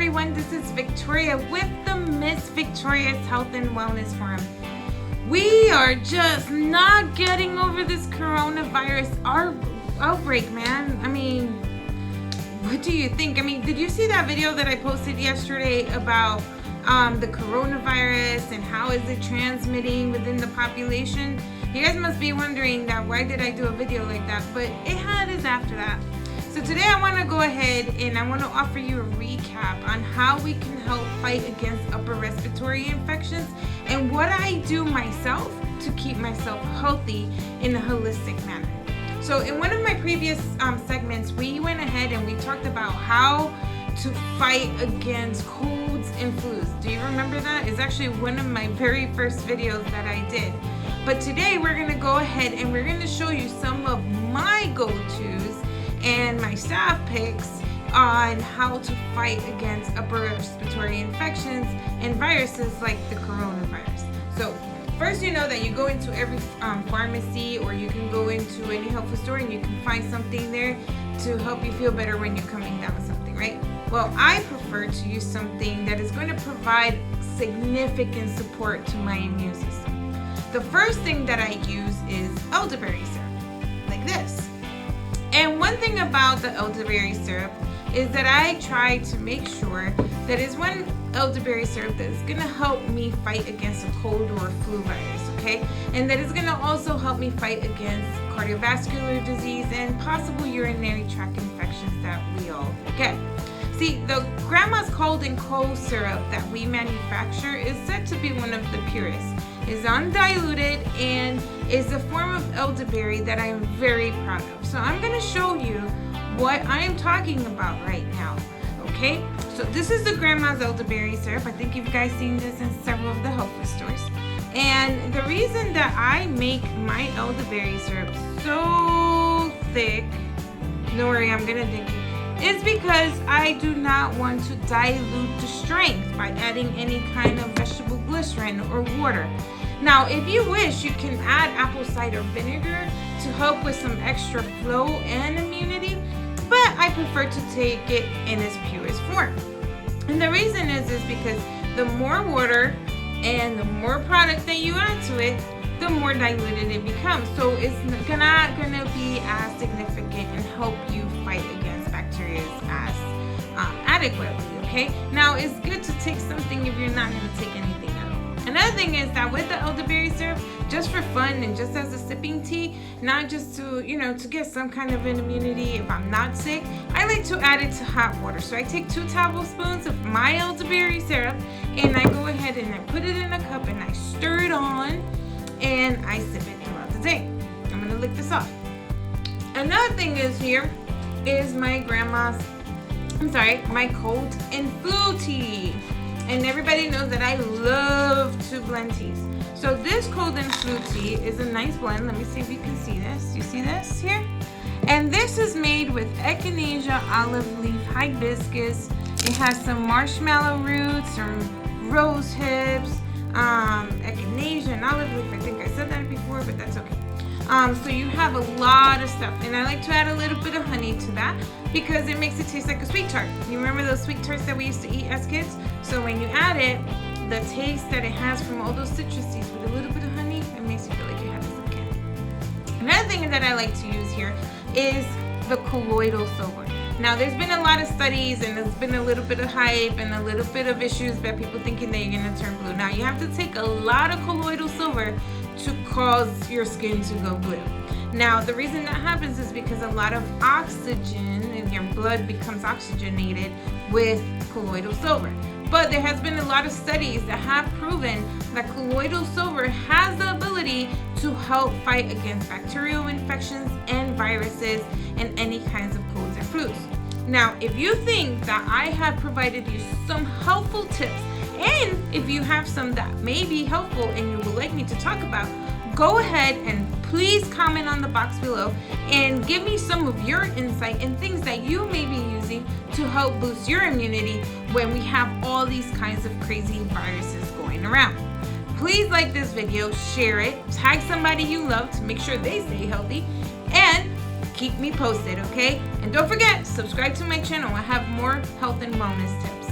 everyone, this is Victoria with the Miss Victoria's Health and Wellness Forum. We are just not getting over this coronavirus outbreak, man. I mean, what do you think? I mean, did you see that video that I posted yesterday about the coronavirus and how is it transmitting within the population? You guys must be wondering that why did I do a video like that, but it had is after that. So today I want to go ahead and I want to offer you a recap on how we can help fight against upper respiratory infections and what I do myself to keep myself healthy in a holistic manner. So in one of my previous segments, we went ahead and we talked about how to fight against colds and flus. Do you remember that? It's actually one of my very first videos that I did. But today we're going to go ahead and we're going to show you some of my go-tos and my staff picks on how to fight against upper respiratory infections and viruses like the coronavirus. So first, you know that you go into every pharmacy, or you can go into any health food store and you can find something there to help you feel better when you're coming down with something, right? Well, I prefer to use something that is going to provide significant support to my immune system. The first thing that I use is elderberry syrup, like this. And one thing about the elderberry syrup is that I try to make sure that it's one elderberry syrup that is going to help me fight against a cold or flu virus, okay? And that is going to also help me fight against cardiovascular disease and possible urinary tract infections that we all get. See, the grandma's cold and cold syrup that we manufacture is said to be one of the purest. It's undiluted and is a form of elderberry that I am very proud of. So I'm going to show you what I am talking about right now, okay? So this is the grandma's elderberry syrup. I think you guys seen this in several of the health food stores. And the reason that I make my elderberry syrup so thick, don't worry, I'm going to dig it, is because I do not want to dilute the strength by adding any kind of vegetable glycerin or water. Now, if you wish, you can add apple cider vinegar to help with some extra flow and immunity, but I prefer to take it in its purest form. And the reason is because the more water and the more product that you add to it, the more diluted it becomes. So it's not gonna be as significant and help you fight against bacteria as adequately, okay? Now, it's good to take something if you're not gonna take anything at all. Another thing is that with the elderberry syrup, just for fun and just as a sipping tea, not just to, to get some kind of an immunity if I'm not sick, I like to add it to hot water. So I take 2 tablespoons of my elderberry syrup and I go ahead and I put it in a cup and I stir it on and I sip it throughout the day. I'm gonna lick this off. Another thing is my my cold and flu tea. And everybody knows that I love to blend teas. So this cold and flu tea is a nice blend. Let me see if you can see this. You see this here? And this is made with echinacea, olive leaf, hibiscus. It has some marshmallow roots, some rose hips, echinacea and olive leaf. I think I said that before, but that's okay. So you have a lot of stuff, and I like to add a little bit of honey to that because it makes it taste like a sweet tart. You remember those sweet tarts that we used to eat as kids? So when you add it, the taste that it has from all those citruses with a little bit of honey, it makes you feel like you're having some candy. Another thing that I like to use here is the colloidal silver. Now, there's been a lot of studies and there's been a little bit of hype and a little bit of issues about people thinking that you're going to turn blue. Now, you have to take a lot of colloidal silver to cause your skin to go blue. Now, the reason that happens is because a lot of oxygen in your blood becomes oxygenated with colloidal silver. But there has been a lot of studies that have proven that colloidal silver has the ability to help fight against bacterial infections and viruses and any kinds of colds and flus. Now, if you think that I have provided you some helpful tips, and if you have some that may be helpful and you would like me to talk about, go ahead and please comment on the box below and give me some of your insight and things that you may be using to help boost your immunity when we have all these kinds of crazy viruses going around. Please like this video, share it, tag somebody you love to make sure they stay healthy, and keep me posted, okay? And don't forget, subscribe to my channel. I have more health and wellness tips.